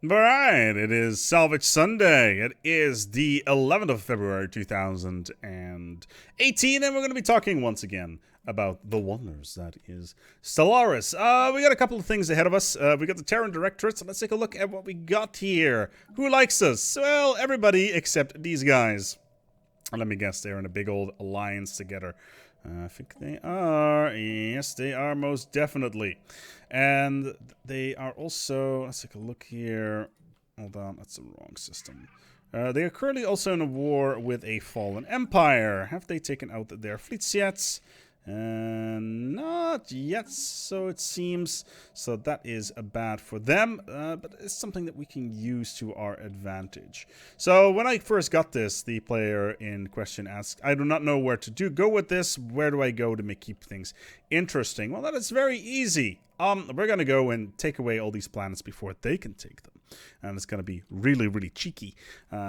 Alright, it is Salvage Sunday. It is the 11th of February 2018, and we're going to be talking once again about the wonders that is Stellaris. We got a couple of things ahead of us. We got the Terran Directorate, so let's take a look at what we got here. Who likes us? Well, everybody except these guys. Let me guess, they're in a big old alliance together. I think they are. Yes, they are most definitely. And they are also, let's take a look here. Hold on, that's the wrong system. They are currently also in a war with a fallen empire. Have they taken out their fleets yet? Not yet, so it seems. So that is bad for them, but it's something that we can use to our advantage. So when I first got this, the player in question asked, I do not know where to go with this. Where do I go to keep things interesting? Well, that is very easy. We're going to go and take away all these planets before they can take them. And it's going to be really, really cheeky,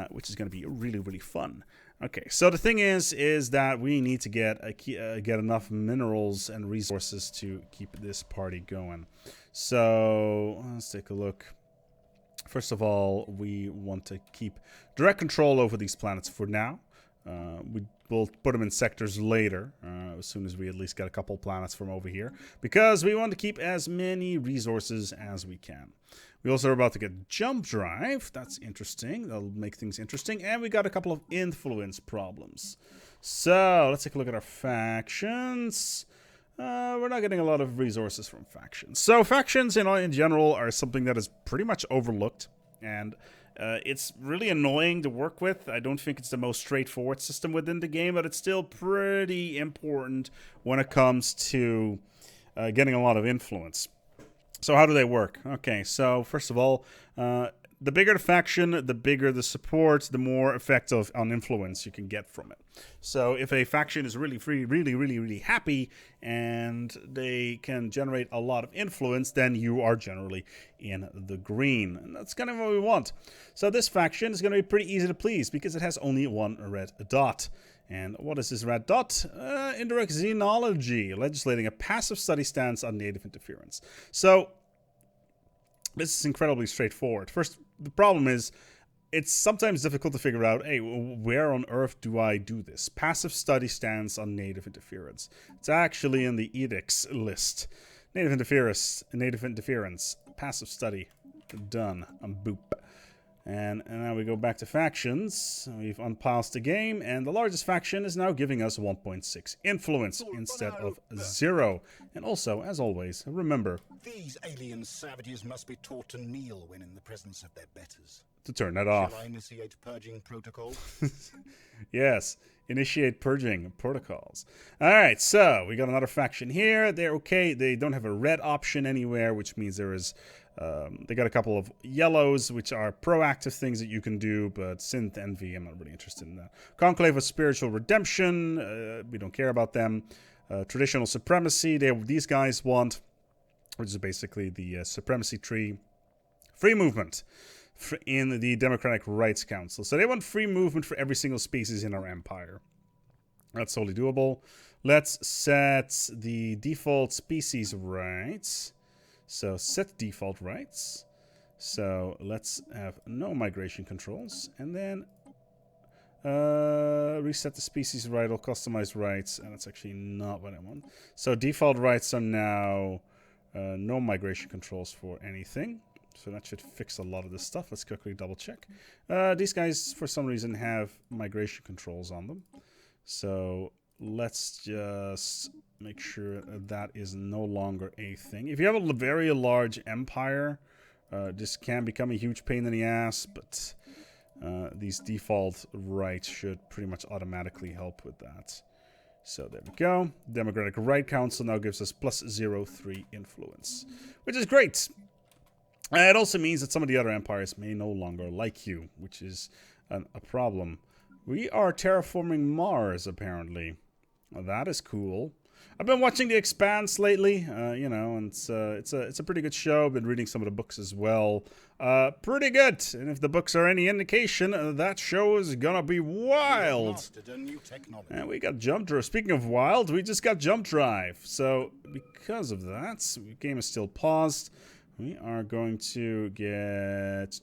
which is going to be really, really fun. Okay, so the thing is that we need to get enough minerals and resources to keep this party going. So let's take a look. First of all, we want to keep direct control over these planets for now. We'll put them in sectors later, as soon as we at least get a couple planets from over here, because we want to keep as many resources as we can. We also are about to get jump drive. That's interesting. That'll make things interesting. And we got a couple of influence problems. So let's take a look at our factions. We're not getting a lot of resources from factions. So factions in general are something that is pretty much overlooked. And it's really annoying to work with. I don't think it's the most straightforward system within the game, but it's still pretty important when it comes to getting a lot of influence. So how do they work? Okay, so first of all, the bigger the faction, the bigger the support, the more effective on influence you can get from it. So if a faction is really really happy and they can generate a lot of influence, then you are generally in the green. And that's kind of what we want. So this faction is going to be pretty easy to please because it has only one red dot. And what is this red dot? Indirect xenology, legislating a passive study stance on native interference. So this is incredibly straightforward. First, the problem is it's sometimes difficult to figure out, hey, where on earth do I do this? Passive study stance on native interference. It's actually in the edicts list. Native interference, passive study, done, boop. And now we go back to factions. We've unpaused the game, and the largest faction is now giving us 1.6 influence instead of 0. And also, as always, remember, these alien savages must be taught to kneel when in the presence of their betters. To turn that off. Shall I initiate purging protocol? Yes, initiate purging protocols. Alright, so we got another faction here. They're okay. They don't have a red option anywhere, which means there is... they got a couple of yellows, which are proactive things that you can do, but Synth Envy, I'm not really interested in that. Conclave of Spiritual Redemption, we don't care about them. Traditional Supremacy, these guys want, which is basically the Supremacy tree. Free movement in the Democratic Rights Council. So they want free movement for every single species in our empire. That's totally doable. Let's set the default species rights. So set default rights. So let's have no migration controls. And then reset the species right or customize rights. And that's actually not what I want. So default rights are now no migration controls for anything. So that should fix a lot of this stuff. Let's quickly double check. These guys, for some reason, have migration controls on them. So let's just make sure that is no longer a thing. If you have a very large empire, this can become a huge pain in the ass, but these default rights should pretty much automatically help with that. So there we go. Democratic Right Council now gives us plus 0.3 influence, which is great. It also means that some of the other empires may no longer like you, which is a problem. We are terraforming Mars, apparently. Well, that is cool. I've been watching The Expanse lately, you know, and it's a pretty good show. I've been reading some of the books as well. Pretty good. And if the books are any indication, that show is gonna be wild. And we got jump drive. Speaking of wild, we just got jump drive. So because of that, the game is still paused. We are going to get...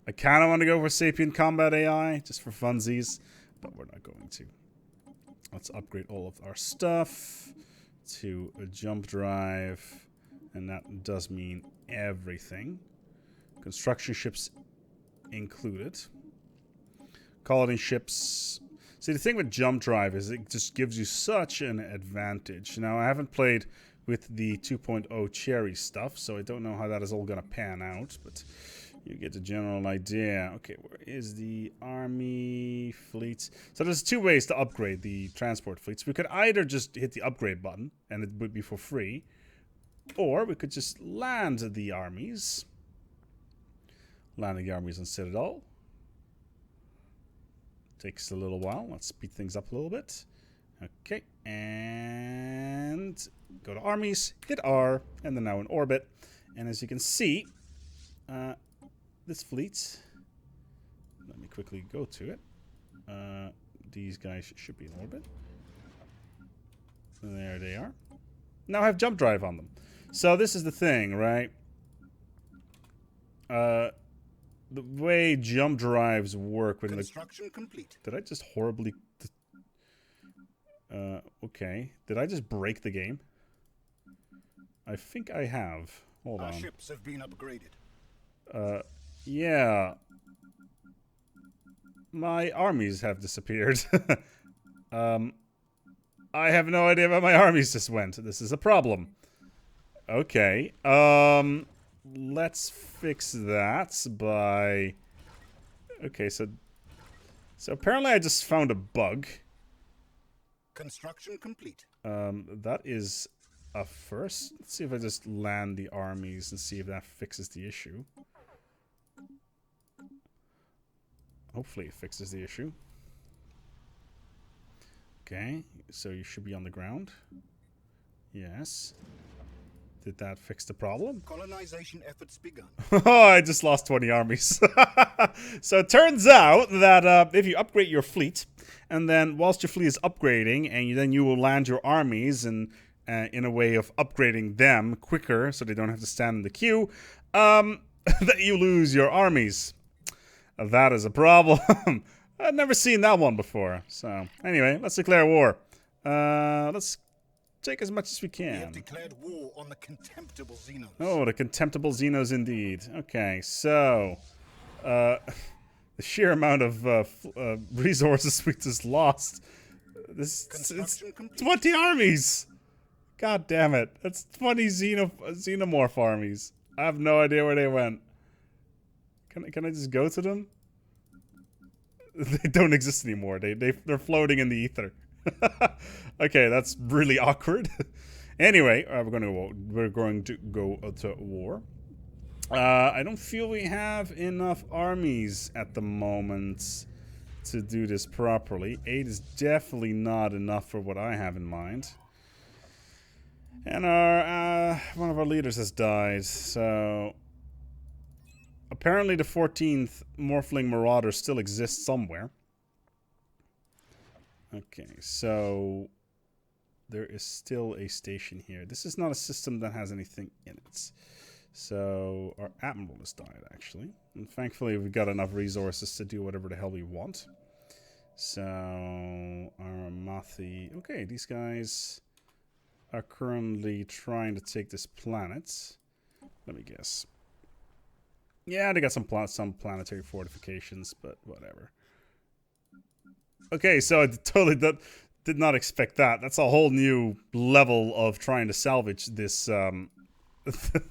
I kind of want to go for Sapient Combat AI, just for funsies, but we're not going to. Let's upgrade all of our stuff to a jump drive, and that does mean everything. Construction ships included. Colony ships. See, the thing with jump drive is it just gives you such an advantage. Now, I haven't played with the 2.0 cherry stuff, so I don't know how that is all going to pan out, but you get the general idea. Okay, where is the army fleet? So there's two ways to upgrade the transport fleets. We could either just hit the upgrade button, and it would be for free, or we could just land the armies. Landing the armies on Citadel. Takes a little while. Let's speed things up a little bit. Okay, and go to armies, hit R, and they're now in orbit. And as you can see, this fleet, let me quickly go to it. These guys should be in orbit. There they are. Now I have jump drive on them. So this is the thing, right? The way jump drives work with Construction complete. Did I just horribly... okay. Did I just break the game? I think I have. Hold on. Our ships have been upgraded. Yeah. My armies have disappeared. I have no idea where my armies just went. This is a problem. Okay. Let's fix that by... Okay, so apparently I just found a bug. Construction complete. That is a first. Let's see if I just land the armies and see if that fixes the issue. Hopefully it fixes the issue. Okay, so you should be on the ground. Yes. Did that fix the problem? Colonization efforts begun. Oh, I just lost 20 armies. So it turns out that if you upgrade your fleet, and then whilst your fleet is upgrading, and then you will land your armies and in a way of upgrading them quicker so they don't have to stand in the queue, that you lose your armies. That is a problem. I've never seen that one before. So anyway, let's declare war. Let's take as much as we can. We have declared war on the contemptible Xenos. Oh, the contemptible Xenos indeed. Okay, so the sheer amount of resources we just lost. It's 20 armies. God damn it! That's 20 xenomorph armies. I have no idea where they went. Can I just go to them? They don't exist anymore. They're floating in the ether. Okay, that's really awkward. Anyway, we're going to go to war. I don't feel we have enough armies at the moment to do this properly. 8 is definitely not enough for what I have in mind. And one of our leaders has died, so apparently the 14th Morphling Marauder still exists somewhere. Okay, so there is still a station here. This is not a system that has anything in it. So our Admiral has died, actually. And thankfully we've got enough resources to do whatever the hell we want. So our Mathi... Okay, these guys are currently trying to take this planet. Let me guess. Yeah, they got some planetary fortifications, but whatever. Okay, so I totally did not expect that. That's a whole new level of trying to salvage this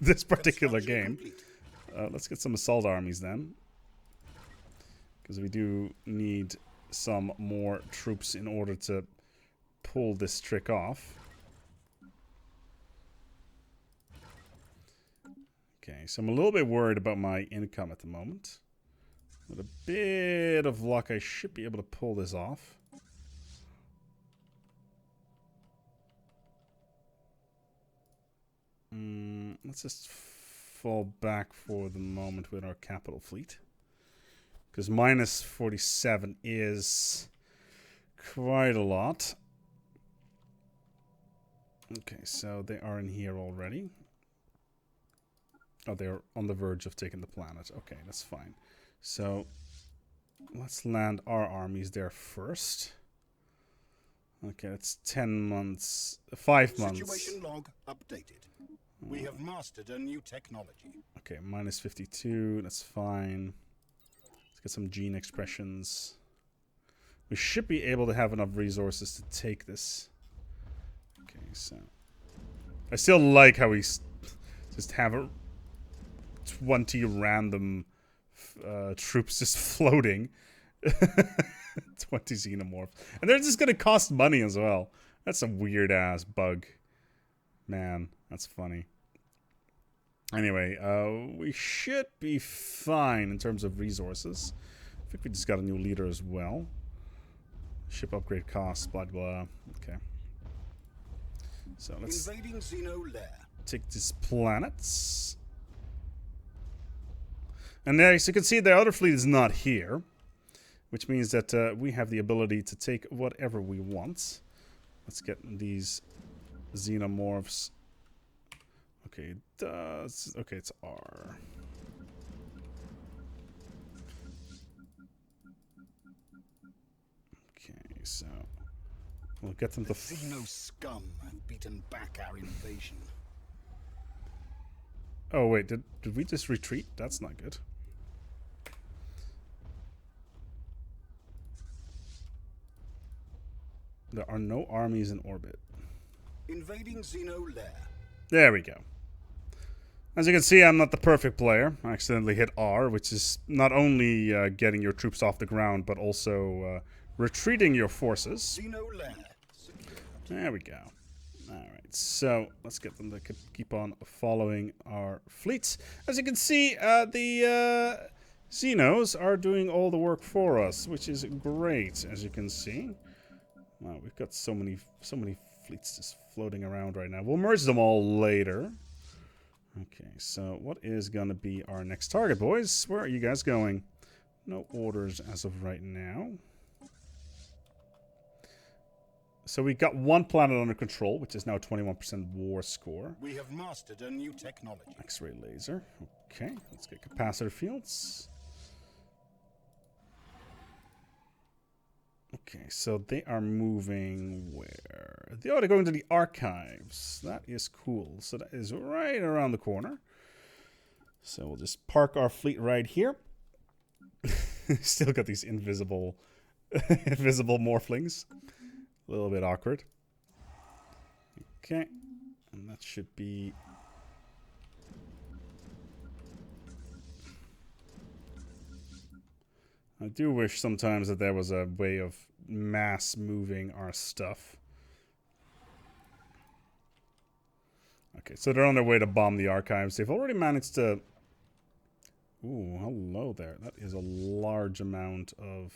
this particular game. Let's get some assault armies then, because we do need some more troops in order to pull this trick off. Okay, so I'm a little bit worried about my income at the moment. With a bit of luck, I should be able to pull this off. Let's just fall back for the moment with our capital fleet. Because minus 47 is quite a lot. Okay, so they are in here already. Oh, they're on the verge of taking the planet. Okay, that's fine. So let's land our armies there first. Okay, that's 10 months, 5 months. Situation log updated. We have mastered a new technology. Okay, minus 52, that's fine. Let's get some gene expressions. We should be able to have enough resources to take this. Okay, so... I still like how we just have 20 random troops just floating. 20 xenomorphs. And they're just gonna cost money as well. That's a weird ass bug. Man, that's funny. Anyway, we should be fine in terms of resources. I think we just got a new leader as well. Ship upgrade costs, blah blah. Okay. So let's invading Xeno lair. take these planets. And there, as you can see, the other fleet is not here. Which means that we have the ability to take whatever we want. Let's get these xenomorphs. Okay, okay, it's R. Okay, so we'll get them to. The Xeno scum have beaten back our invasion. Oh wait, did we just retreat? That's not good. There are no armies in orbit. Invading Xeno lair. There we go. As you can see, I'm not the perfect player. I accidentally hit R, which is not only getting your troops off the ground, but also retreating your forces. Xeno lair secured. There we go. Alright, so let's get them to keep on following our fleets. As you can see, the Xenos are doing all the work for us, which is great, as you can see. Wow, we've got so many fleets just floating around right now. We'll merge them all later. Okay, so what is gonna be our next target, boys? Where are you guys going? No orders as of right now. So we got one planet under control, which is now 21% war score. We have mastered a new technology. X-ray laser. Okay, let's get capacitor fields. Okay, so they are moving where? Oh, they're going to the archives. That is cool. So that is right around the corner. So we'll just park our fleet right here. Still got these invisible morphlings. A little bit awkward. Okay, and that should be... I do wish sometimes that there was a way of mass moving our stuff. Okay, so they're on their way to bomb the archives. They've already managed to... Ooh, hello there. That is a large amount of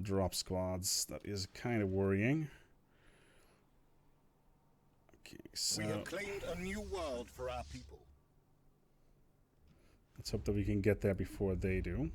drop squads. That is kind of worrying. Okay, so... We have claimed a new world for our people. Let's hope that we can get there before they do.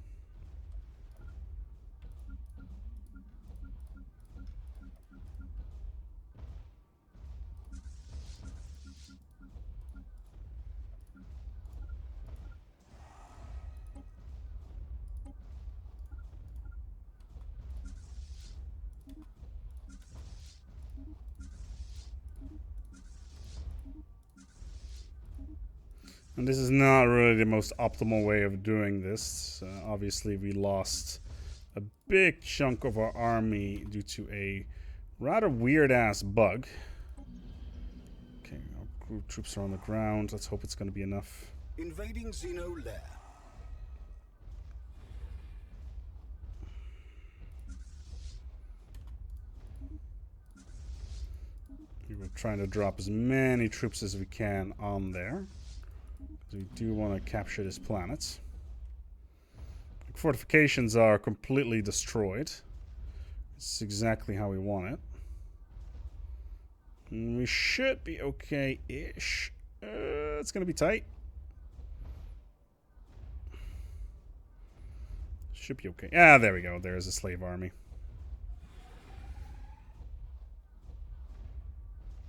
And this is not really the most optimal way of doing this. Obviously, we lost a big chunk of our army due to a rather weird-ass bug. Okay, our group troops are on the ground. Let's hope it's going to be enough. Invading Xeno lair. We were trying to drop as many troops as we can on there. We do want to capture this planet. Fortifications are completely destroyed. It's exactly how we want it. And we should be okay-ish. It's going to be tight. Should be okay. Ah, there we go. There's a slave army.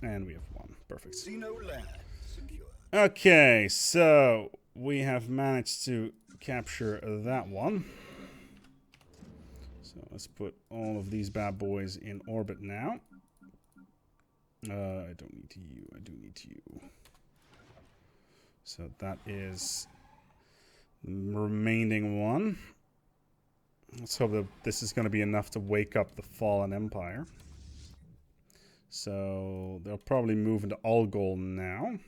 And we have 1. Perfect. Xeno lair secure. Okay, so we have managed to capture that one. So let's put all of these bad boys in orbit now. I don't need you. I do need you. So that is the remaining one. Let's hope that this is going to be enough to wake up the fallen empire. So they'll probably move into Algol now.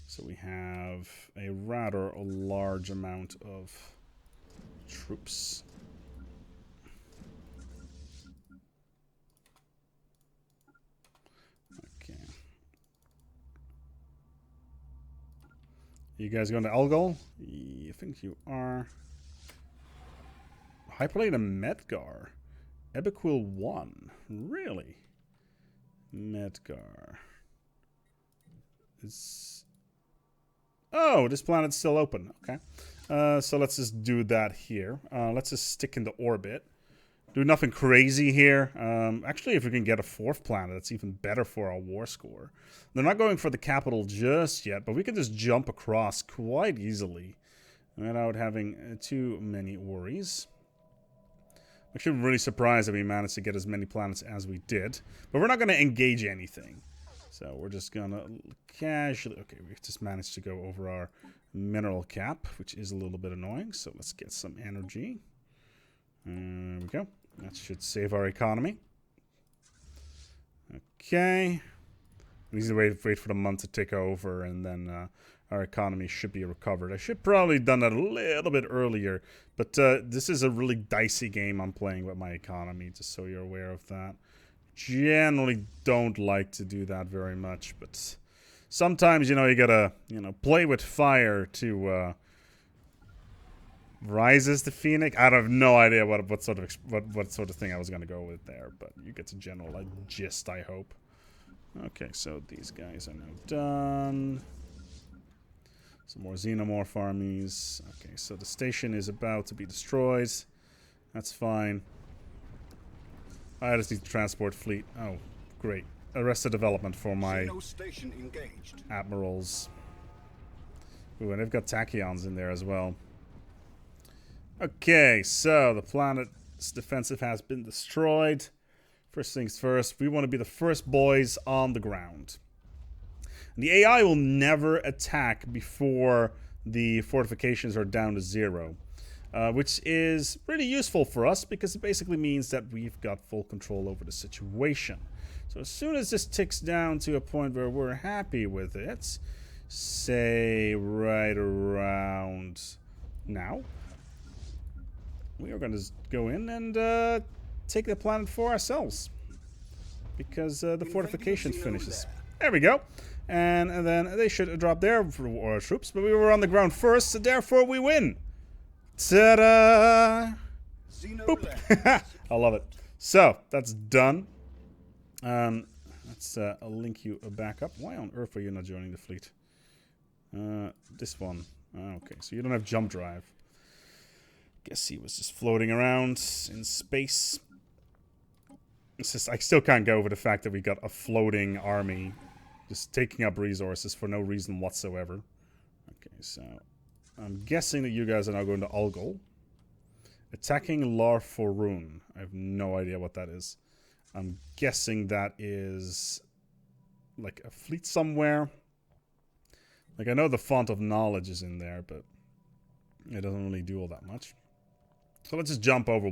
So we have a rather large amount of troops. Okay. You guys going to Algol? I think you are. Hyperlane and Medgar. Ebequil 1. Really? Medgar. Oh, this planet's still open. Okay. So let's just do that here. Let's just stick into orbit. Do nothing crazy here. Actually, if we can get a 4th planet, that's even better for our war score. They're not going for the capital just yet, but we can just jump across quite easily without having too many worries. I'm actually really surprised that we managed to get as many planets as we did. But we're not going to engage anything. So we're just going to casually... Okay, we've just managed to go over our mineral cap, which is a little bit annoying. So let's get some energy. There we go. That should save our economy. Okay. We need to wait for the month to take over, and then our economy should be recovered. I should probably have done that a little bit earlier, but this is a really dicey game I'm playing with my economy, just so you're aware of that. Generally don't like to do that very much, but sometimes, you know, you gotta, play with fire to rises the phoenix. I have no idea what sort of thing I was gonna go with there, but you get the general gist, I hope. Okay, so these guys are now done. Some more xenomorph armies. Okay, so the station is about to be destroyed. That's fine. I just need to transport fleet. Oh, great. Arrested development for my station engaged. admirals. Ooh, and they've got tachyons in there as well. Okay, so the planet's defensive has been destroyed. First things first, we want to be the first boys on the ground. And the AI will never attack before the fortifications are down to 0. Which is really useful for us because it basically means that we've got full control over the situation. So as soon as this ticks down to a point where we're happy with it, say right around now, we are going to go in and take the planet for ourselves. Because the fortification finishes. There we go. And then they should drop their troops, but we were on the ground first, so therefore we win. Ta-da! Boop. I love it. So, that's done. Let's link you back up. Why on earth are you not joining the fleet? This one. Okay, so you don't have jump drive. Guess he was just floating around in space. It's just, I still can't go over the fact that we got a floating army just taking up resources for no reason whatsoever. Okay, so I'm guessing that you guys are now going to Algol. Attacking Lar Forun. I have no idea what that is. I'm guessing that is like a fleet somewhere. Like, I know the Font of Knowledge is in there, but it doesn't really do all that much. So let's just jump over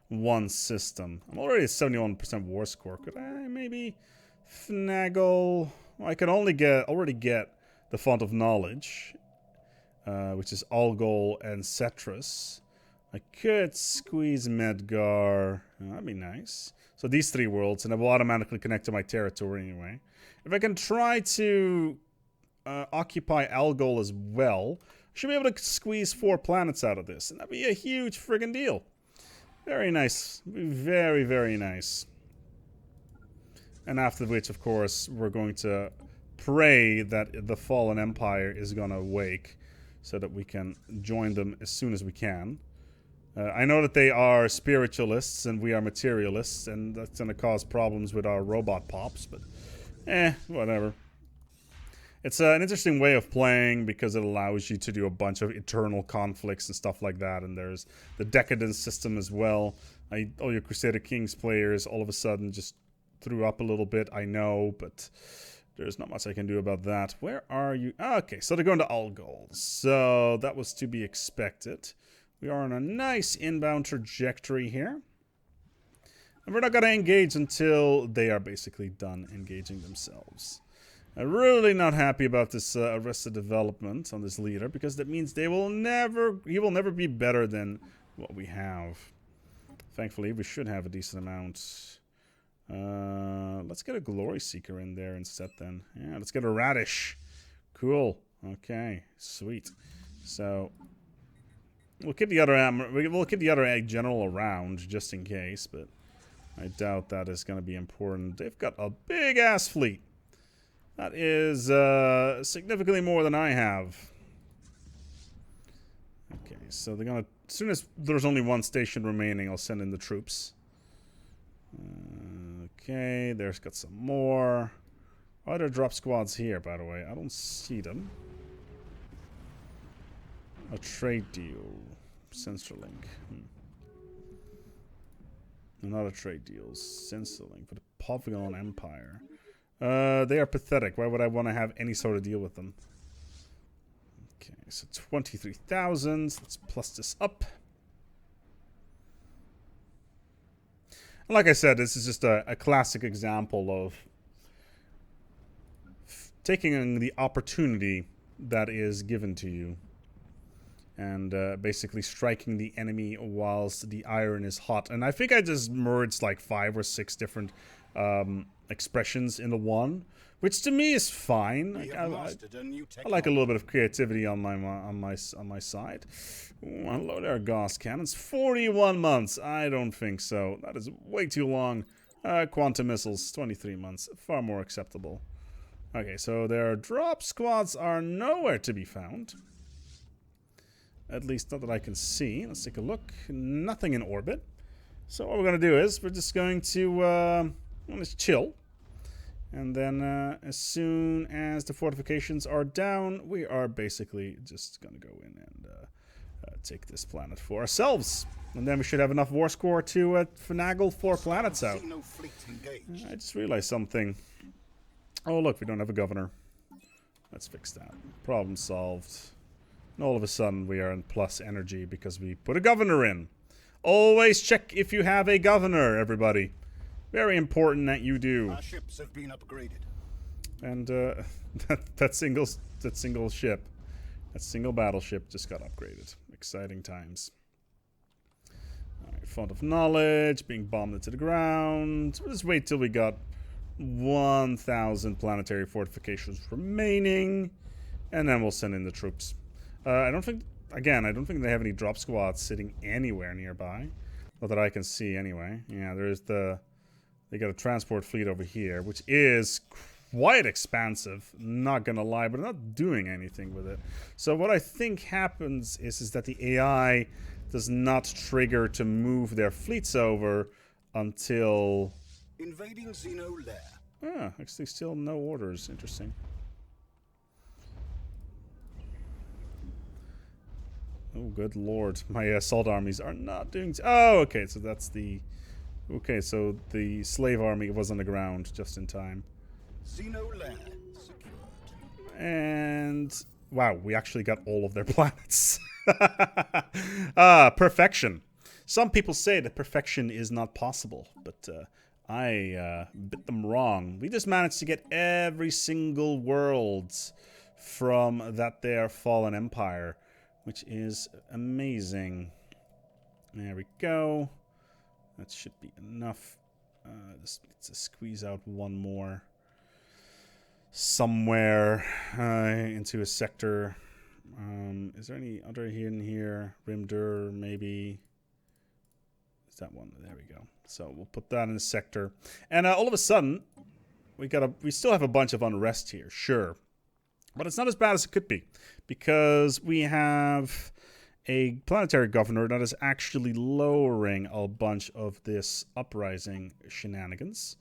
one system. I'm already at 71% war score. Could I maybe finagle? Well, I can already get the Font of Knowledge, which is Algol and Cetrus. I could squeeze Medgar. That'd be nice. So these 3 worlds, and it will automatically connect to my territory anyway. If I can try to occupy Algol as well, I should be able to squeeze 4 planets out of this, and that'd be a huge friggin' deal. Very nice. Very, very nice. And after which, of course, we're going to pray that the fallen empire is going to awake so that we can join them as soon as we can. I know that they are spiritualists and we are materialists, and that's going to cause problems with our robot pops, but whatever. It's an interesting way of playing because it allows you to do a bunch of eternal conflicts and stuff like that, and there's the decadence system as well. All your Crusader Kings players all of a sudden just threw up a little bit, I know, but there's not much I can do about that. Where are you? Okay, so they're going to Algol. So that was to be expected. We are on a nice inbound trajectory here. And we're not going to engage until they are basically done engaging themselves. I'm really not happy about this Arrested Development on this leader, because that means he will never be better than what we have. Thankfully, we should have a decent amount. Let's get a Glory Seeker in there instead then. Yeah, let's get a Radish. Cool. Okay, sweet. So we'll keep the other Egg General around just in case, but I doubt that is going to be important. They've got a big ass fleet. That is significantly more than I have. Okay, so they're gonna. As soon as there's only one station remaining, I'll send in the troops. Okay, there's got some more. Are there drop squads here, by the way? I don't see them. A trade deal. Sensorlink. Another trade deal. Sensorlink for the Polygon Empire. They are pathetic. Why would I want to have any sort of deal with them? Okay, so 23,000. Let's plus this up. And like I said, this is just a classic example of taking the opportunity that is given to you and basically striking the enemy whilst the iron is hot. And I think I just merged like 5 or 6 different expressions into one, which to me is fine. I like a little bit of creativity on my side. Ooh, hello there, Gauss cannons. 41 months. I don't think so. That is way too long. Quantum missiles, 23 months. Far more acceptable. Okay, so their drop squads are nowhere to be found. At least not that I can see. Let's take a look. Nothing in orbit. So what we're going to do is we're just going to let's chill. And then as soon as the fortifications are down, we are basically just going to go in and take this planet for ourselves. And then we should have enough war score to finagle 4 planets out. I just realized something. Oh, look, we don't have a governor. Let's fix that. Problem solved. And all of a sudden, we are in plus energy because we put a governor in. Always check if you have a governor, everybody. Very important that you do. Our ships have been upgraded. And that single ship, that single battleship just got upgraded. Exciting times. Alright, Font of Knowledge being bombed into the ground. We'll just wait till we got 1,000 planetary fortifications remaining, and then we'll send in the troops. I don't think they have any drop squads sitting anywhere nearby. Not that I can see anyway. Yeah, they got a transport fleet over here, which is quite expansive, not gonna lie, but not doing anything with it. So what I think happens is that the AI does not trigger to move their fleets over until... Invading Xeno lair. Ah, actually still no orders. Interesting. Oh, good lord. My assault armies are not doing... Oh, okay, so that's the... Okay, so the slave army was on the ground just in time. Xeno lair secured. And... Wow, we actually got all of their planets. Perfection. Some people say that perfection is not possible, but I bit them wrong. We just managed to get every single world from that there fallen empire, which is amazing. There we go. That should be enough. Just need to squeeze out one more somewhere into a sector. Is there any other in here? Rimdur, maybe. Is that one? There we go. So we'll put that in a sector. And all of a sudden, we still have a bunch of unrest here, sure. But it's not as bad as it could be, because we have a planetary governor that is actually lowering a bunch of this uprising shenanigans.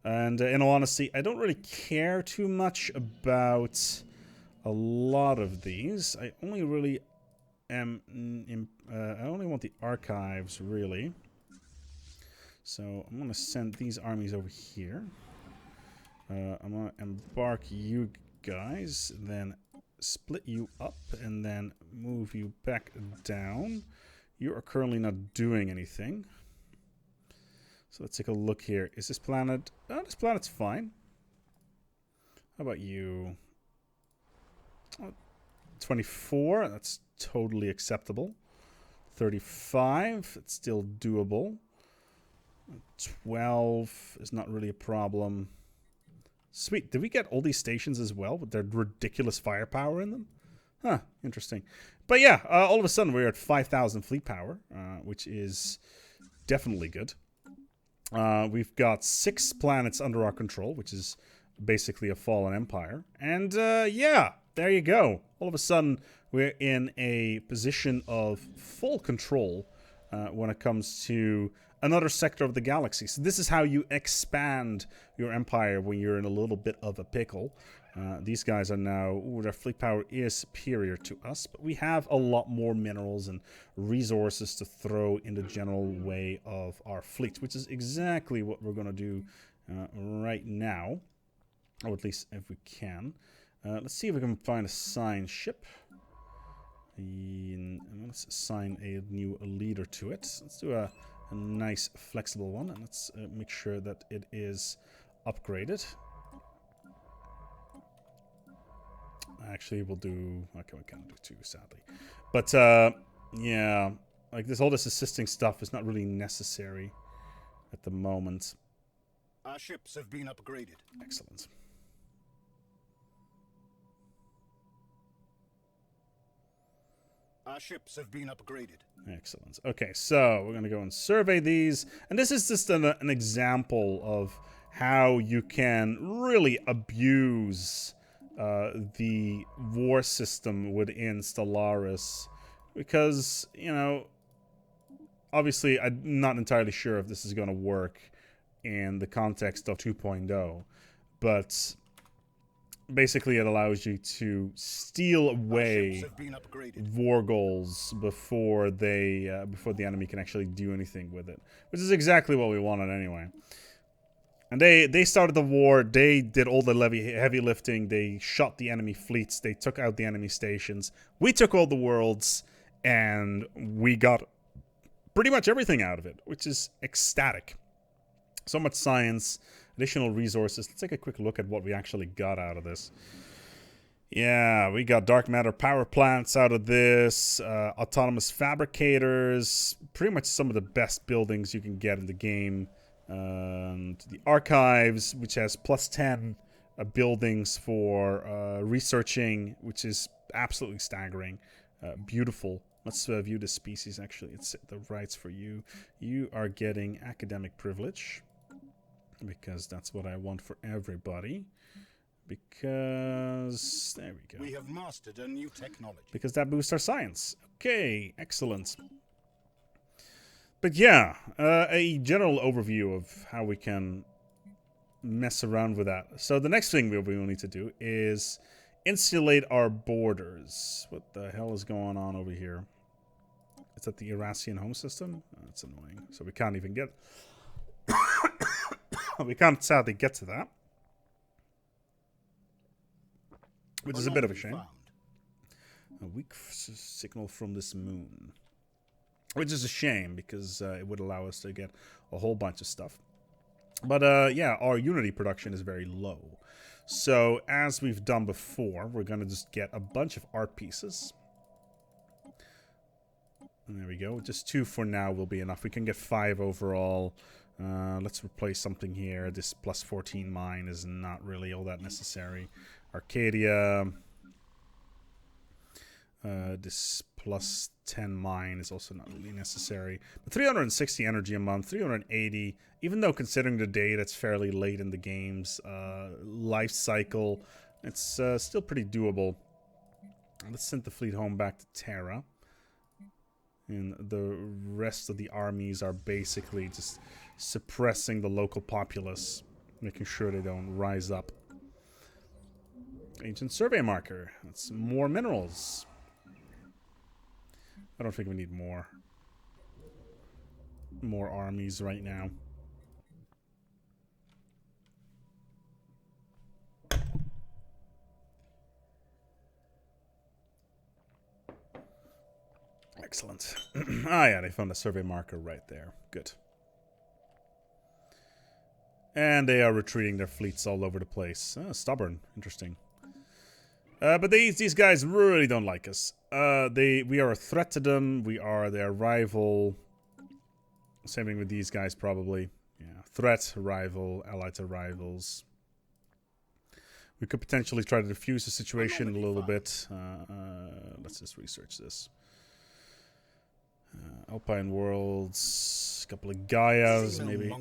And in all honesty, I don't really care too much about a lot of these. I only really am... I only want the archives, really. So I'm going to send these armies over here. I'm going to embark you guys, then split you up, and then move you back down. You are currently not doing anything. So let's take a look here. Is this planet... Oh, this planet's fine. How about you? Oh, 24. That's totally acceptable. 35. It's still doable. 12 is not really a problem. Sweet. Did we get all these stations as well with their ridiculous firepower in them? Huh. Interesting. But yeah, all of a sudden we're at 5,000 fleet power, which is definitely good. We've got 6 planets under our control, which is basically a fallen empire. And yeah, there you go. All of a sudden, we're in a position of full control when it comes to another sector of the galaxy. So this is how you expand your empire when you're in a little bit of a pickle. These guys are now... Ooh, their fleet power is superior to us, but we have a lot more minerals and resources to throw in the general way of our fleet, which is exactly what we're going to do right now, or at least if we can. Let's see if we can find a signed ship. And let's assign a new leader to it. Let's do a nice flexible one, and let's make sure that it is upgraded. Actually, we'll do... Okay, we can't do 2, sadly. But, yeah, like all this assisting stuff is not really necessary at the moment. Our ships have been upgraded. Excellent. Our ships have been upgraded. Excellent. Okay, so we're going to go and survey these. And this is just an example of how you can really abuse the war system within Stellaris. Because, you know, obviously I'm not entirely sure if this is going to work in the context of 2.0. But... basically, it allows you to steal away war goals before before the enemy can actually do anything with it, which is exactly what we wanted anyway. And they started the war. They did all the heavy lifting. They shot the enemy fleets. They took out the enemy stations. We took all the worlds, and we got pretty much everything out of it, which is ecstatic. So much science. Additional resources. Let's take a quick look at what we actually got out of this. Yeah, we got dark matter power plants out of this. Autonomous fabricators. Pretty much some of the best buildings you can get in the game. And the archives, which has +10 buildings for researching, which is absolutely staggering. Beautiful. Let's view the species, actually. It's the rights for you. You are getting academic privilege. Because that's what I want for everybody. Because... there we go. We have mastered a new technology. Because that boosts our science. Okay, excellent. But yeah, a general overview of how we can mess around with that. So the next thing we will need to do is insulate our borders. What the hell is going on over here? Is that the Irasian home system? Oh, that's annoying. So we can't even get... we can't sadly get to that. Which is a bit of a shame. A weak signal from this moon. Which is a shame, because it would allow us to get a whole bunch of stuff. But yeah, our Unity production is very low. So, as we've done before, we're going to just get a bunch of art pieces. And there we go. Just 2 for now will be enough. We can get 5 overall. Let's replace something here. This +14 mine is not really all that necessary. Arcadia. This +10 mine is also not really necessary. But 360 energy a month, 380. Even though considering the day that's fairly late in the game's life cycle, it's still pretty doable. Let's send the fleet home back to Terra. And the rest of the armies are basically just suppressing the local populace, making sure they don't rise up. Ancient survey marker. That's more minerals. I don't think we need more armies right now. Excellent. Ah, yeah, they found a survey marker right there. Good. And they are retreating their fleets all over the place. Stubborn. Interesting. But these guys really don't like us. We are a threat to them. We are their rival. Same thing with these guys, probably. Yeah, threat, rival, allied to rivals. We could potentially try to defuse the situation a little bit. Let's just research this. Alpine worlds, a couple of Gaias, maybe.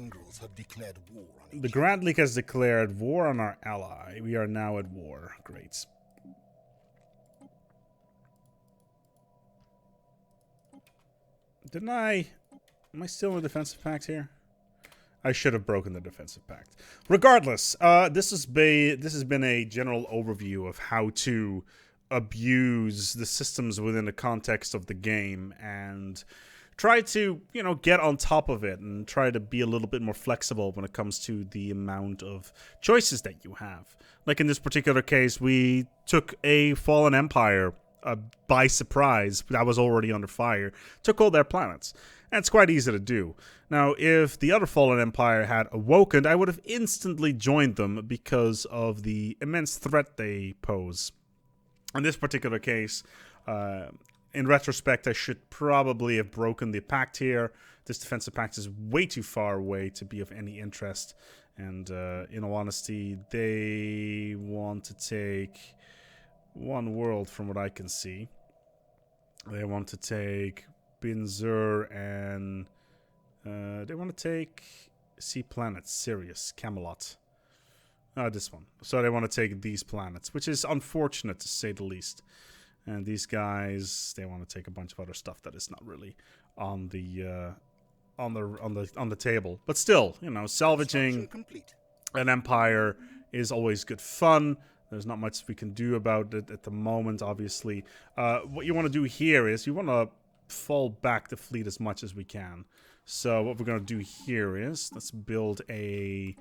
The Grand League has declared war on our ally. We are now at war. Great. Didn't I... Am I still in the defensive pact here? I should have broken the defensive pact. Regardless, this has been a general overview of how to abuse the systems within the context of the game and try to, you know, get on top of it and try to be a little bit more flexible when it comes to the amount of choices that you have. Like in this particular case, we took a fallen empire by surprise that was already under fire, took all their planets. And it's quite easy to do. Now, if the other fallen empire had awoken, I would have instantly joined them because of the immense threat they pose. In this particular case, in retrospect, I should probably have broken the pact here. This defensive pact is way too far away to be of any interest. And in all honesty, they want to take one world from what I can see. They want to take Binzer and they want to take Sea Planet, Sirius, Camelot. This one. So they want to take these planets, which is unfortunate to say the least. And these guys, they want to take a bunch of other stuff that is not really on the table. But still, you know, salvaging an empire is always good fun. There's not much we can do about it at the moment, obviously. What you want to do here is you want to fall back the fleet as much as we can. So what we're going to do here is let's build a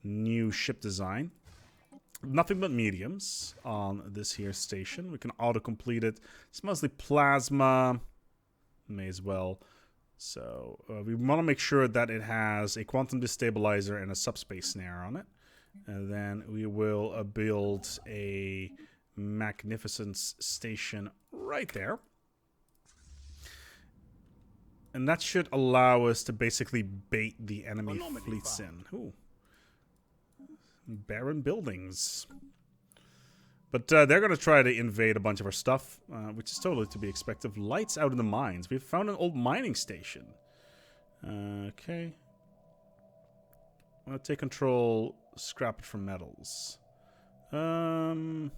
new ship design. Nothing but mediums on this here station. We can auto-complete it. It's mostly plasma. May as well. So we want to make sure that it has a quantum destabilizer and a subspace snare on it. And then we will build a magnificence station right there. And that should allow us to basically bait the enemy fleets in. Ooh. Barren buildings. But they're going to try to invade a bunch of our stuff, which is totally to be expected. Lights out in the mines. We've found an old mining station. Okay. Take control, scrap it from metals. Gain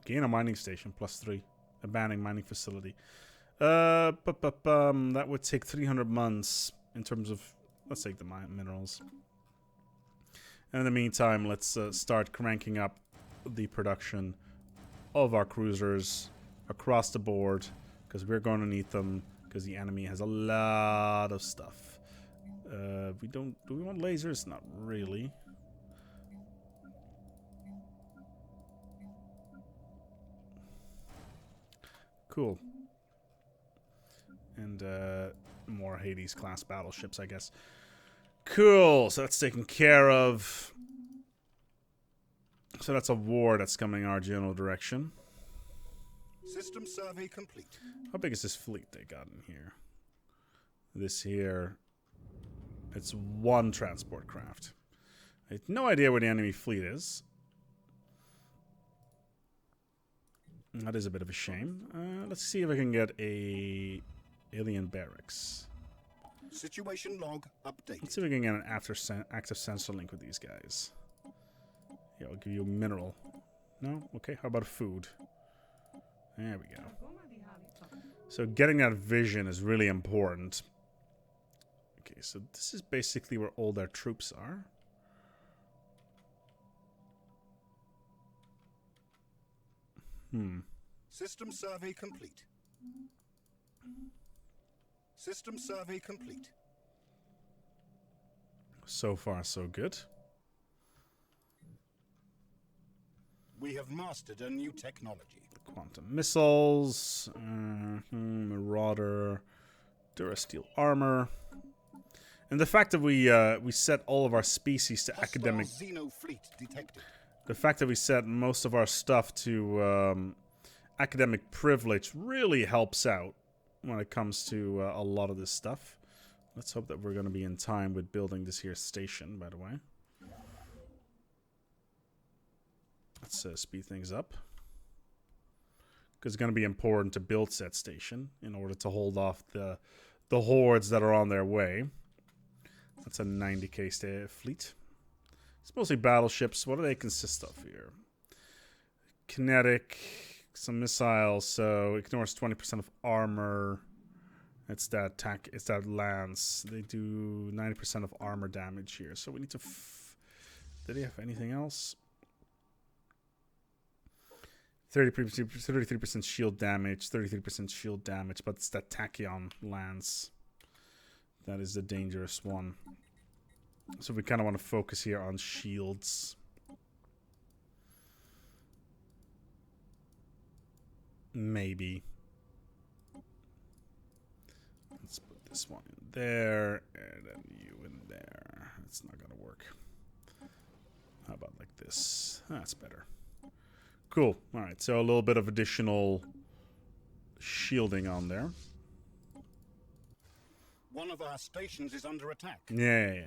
a mining station, +3. Abandoning mining facility. That would take 300 months in terms of, let's take the minerals. And in the meantime, let's start cranking up the production of our cruisers across the board, because we're going to need them, because the enemy has a lot of stuff. Do we want lasers? Not really. Cool. And more Hades class battleships, I guess. Cool, so that's taken care of. So that's a war that's coming our general direction. System survey complete. How big is this fleet they got in here? This here, it's one transport craft. I have no idea where the enemy fleet is. That is a bit of a shame. Let's see if I can get a alien barracks. Situation log updated. Let's see if we can get an active sensor link with these guys. Yeah, I'll give you a mineral. No? Okay, how about a food? There we go. So getting that vision is really important. Okay, so this is basically where all their troops are. System survey complete. System survey complete. So far, so good. We have mastered a new technology. Quantum missiles, Marauder, Durasteel armor, and the fact that we set all of our species to academic. Xeno fleet detected. The fact that we set most of our stuff to academic privilege really helps out when it comes to a lot of this stuff. Let's hope that we're going to be in time with building this here station, by the way. Let's speed things up. Because it's going to be important to build said station in order to hold off the hordes that are on their way. That's a 90k fleet. It's mostly battleships. What do they consist of here? Kinetic, some missiles, so ignores 20% of armor. It's that attack, it's that lance. They do 90% of armor damage here. So we need to... Did they have anything else? 33% shield damage, 33% shield damage, but it's that tachyon lance. That is the dangerous one. So we kind of want to focus here on shields. Maybe. Let's put this one in there, and then you in there. It's not going to work. How about like this? That's better. Cool. Alright, so a little bit of additional shielding on there. One of our stations is under attack. Yeah.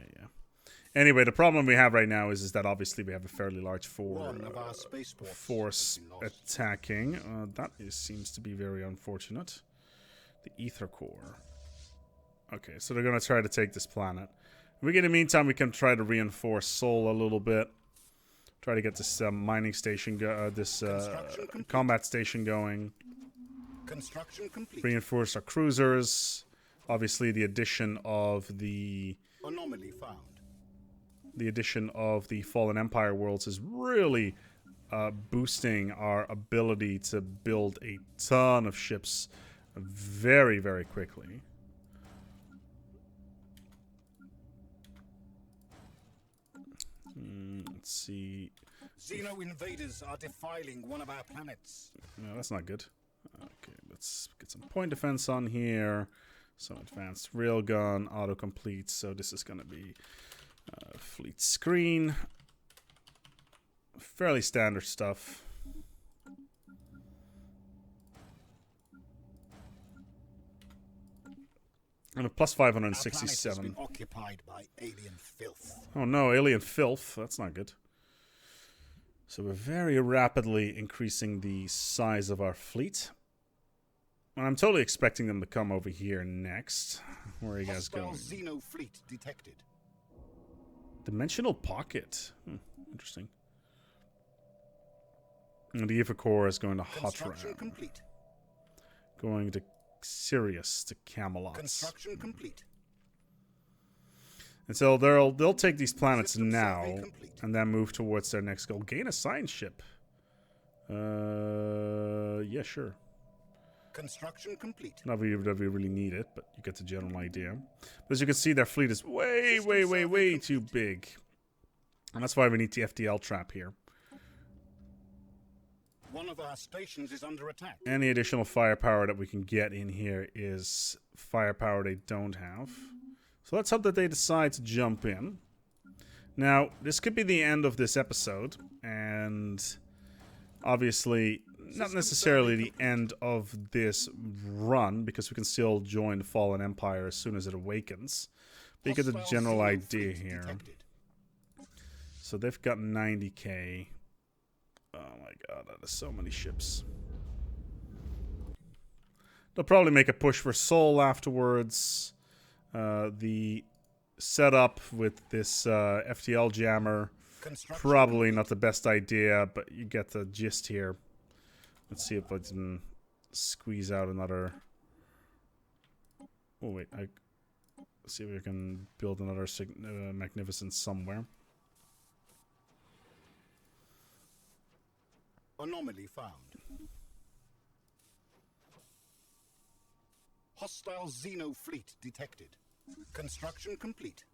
Anyway, the problem we have right now is that obviously we have a fairly large force attacking. Seems to be very unfortunate. The Ether Core. Okay, so they're going to try to take this planet. In the meantime, we can try to reinforce Sol a little bit. Try to get this mining station, combat station going. Construction complete. Reinforce our cruisers. Obviously, the addition of the anomaly found. The addition of the Fallen Empire worlds is really boosting our ability to build a ton of ships very, very quickly. Let's see. Xeno invaders are defiling one of our planets. No, that's not good. Okay, let's get some point defense on here. Some advanced railgun, autocomplete. So this is going to be fleet screen. Fairly standard stuff. And a plus 567. Our planet has been occupied by alien filth. Oh no, alien filth. That's not good. So we're very rapidly increasing the size of our fleet. And I'm totally expecting them to come over here next. Where are you guys going? Xeno fleet detected. Dimensional pocket. Interesting. And the Eva Core is going to Hotram. Complete. Going to Sirius to Camelot. Construction complete. And so they'll take these planets now and then move towards their next goal. Gain a science ship. Yeah, sure. Construction complete. Not that we really need it, but you get the general idea. But as you can see, their fleet is way too big. And that's why we need the FTL trap here. One of our stations is under attack. Any additional firepower that we can get in here is firepower they don't have. So let's hope that they decide to jump in. Now, this could be the end of this episode, and obviously not necessarily the end of this run, because we can still join the Fallen Empire as soon as it awakens. But you get the general idea here. So they've got 90k. Oh my god, that is so many ships. They'll probably make a push for Sol afterwards. The setup with this FTL jammer, probably not the best idea, but you get the gist here. Let's see if I can squeeze out another Oh wait, let's see if we can build another magnificence somewhere. Anomaly found. Hostile Xeno fleet detected. Construction complete.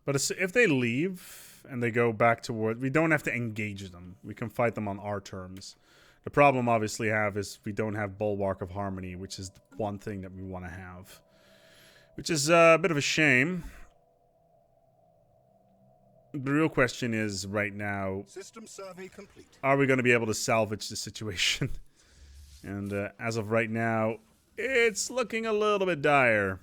But if they leave and they go back toward, we don't have to engage them. We can fight them on our terms. The problem obviously is we don't have Bulwark of Harmony, which is the one thing that we want to have. Which is a bit of a shame. The real question is right now, System survey complete. Are we going to be able to salvage the situation? And as of right now, it's looking a little bit dire.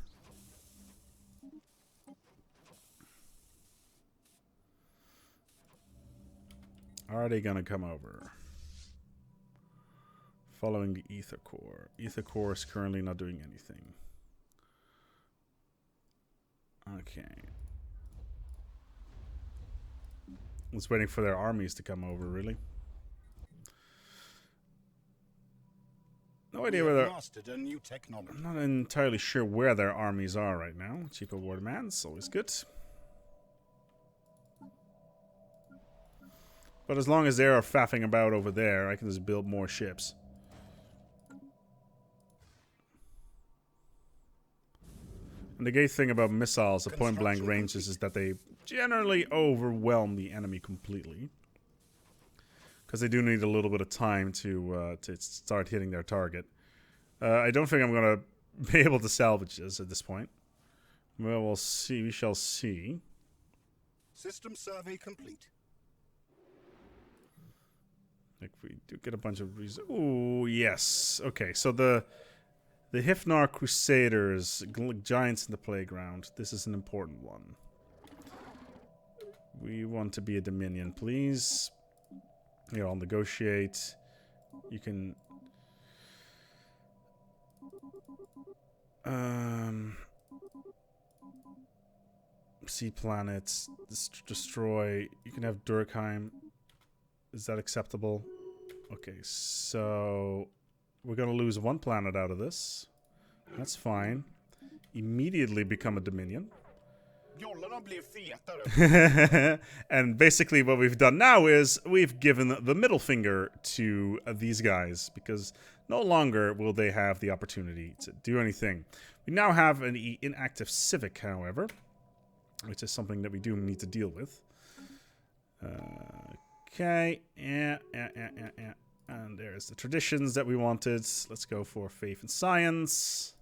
Are they going to come over? Following the Ether Core. Ether Core is currently not doing anything. Okay. It's waiting for their armies to come over, really. No idea where they're... Mastered a new technology. I'm not entirely sure where their armies are right now. Cheaper war demands, always good. But as long as they are faffing about over there, I can just build more ships. And the great thing about missiles at point-blank ranges is that they generally overwhelm the enemy completely. Because they do need a little bit of time to start hitting their target. I don't think I'm going to be able to salvage this at this point. Well, we'll see. We shall see. System survey complete. Like we do get a bunch of reasons. Oh, yes. Okay, so the Hifnar Crusaders, giants in the playground. This is an important one. We want to be a Dominion, please. Here, I'll negotiate. You can... Sea planets. Destroy. You can have Durkheim. Is that acceptable? Okay, so... We're going to lose one planet out of this. That's fine. Immediately become a Dominion. And basically what we've done now is we've given the middle finger to these guys because no longer will they have the opportunity to do anything. We now have an inactive civic, however, which is something that we do need to deal with. Okay, yeah. And there's the traditions that we wanted. Let's go for faith and science.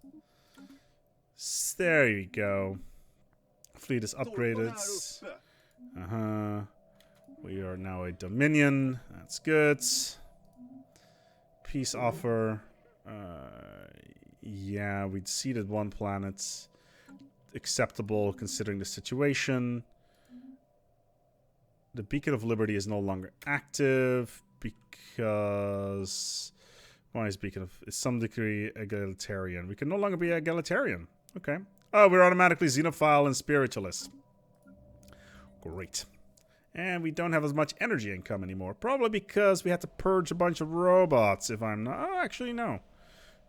There you go. Fleet is upgraded. We are now a Dominion. That's good. Peace offer. Yeah, we'd ceded one planet. Acceptable considering the situation. The Beacon of Liberty is no longer active. Because why is Beacon of is some degree egalitarian? We can no longer be egalitarian. Okay. Oh, we're automatically xenophile and spiritualist. Great. And we don't have as much energy income anymore. Probably because we had to purge a bunch of robots, if I'm not... Oh, actually, no.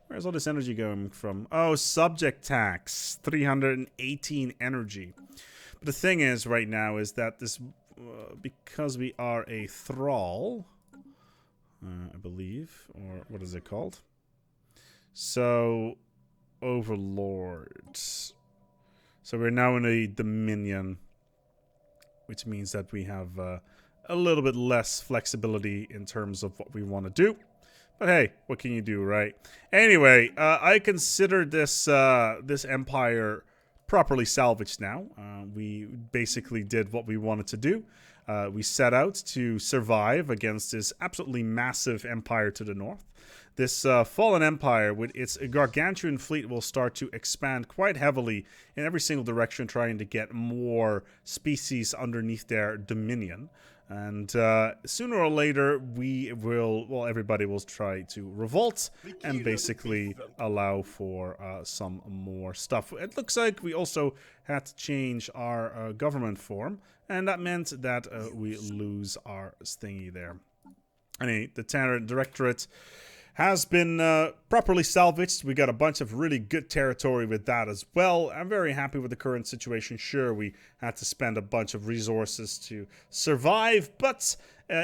Where's all this energy going from? Oh, subject tax. 318 energy. But the thing is, right now, is that this... because we are a thrall... I believe, or what is it called? So, Overlord. So we're now in a Dominion, which means that we have a little bit less flexibility in terms of what we want to do. But hey, what can you do, right? Anyway, I consider this this empire properly salvaged now. We basically did what we wanted to do. We set out to survive against this absolutely massive empire to the north. This fallen empire, with its gargantuan fleet, will start to expand quite heavily in every single direction, trying to get more species underneath their dominion. And sooner or later, everybody will try to revolt and basically allow for some more stuff. It looks like we also had to change our government form, and that meant that we lose our thingy there. Anyway, the Terror Directorate has been properly salvaged. We got a bunch of really good territory with that as well. I'm very happy with the current situation. Sure, we had to spend a bunch of resources to survive, but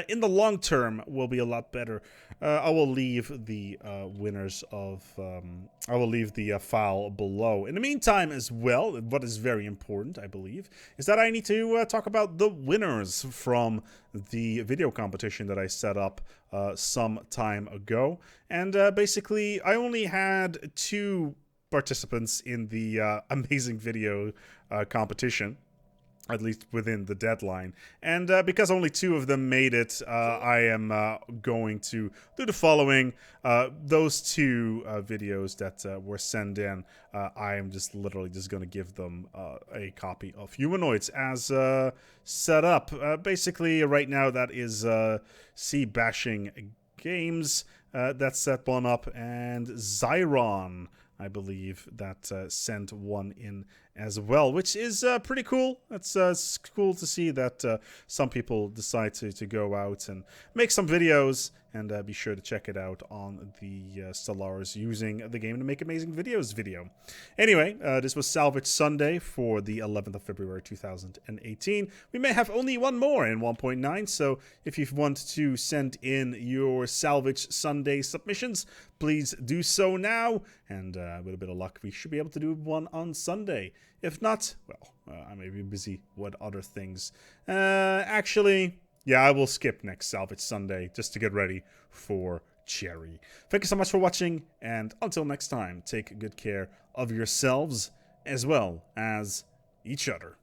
in the long term will be a lot better. I will leave the winners of I will leave the file below. In the meantime as well, what is very important, I believe, is that I need to talk about the winners from the video competition that I set up some time ago. And basically, I only had 2 participants in the amazing video competition, at least within the deadline. And because only 2 of them made it, I am going to do the following. Those 2 videos that were sent in, I am just literally just going to give them a copy of Humanoids as set up. Basically, right now that is cbshing Games that set one up, and Zyronn, I believe, that sent one in as well, which is pretty cool. It's cool to see that some people decide to go out and make some videos, and be sure to check it out on the Stellaris using the game to make amazing videos video. Anyway, this was Salvage Sunday for the 11th of February 2018. We may have only one more in 1.9, so if you want to send in your Salvage Sunday submissions, please do so now, and with a bit of luck, we should be able to do one on Sunday. If not, well, I may be busy with other things. Actually, yeah, I will skip next Salvage Sunday just to get ready for Cherry. Thank you so much for watching, and until next time, take good care of yourselves as well as each other.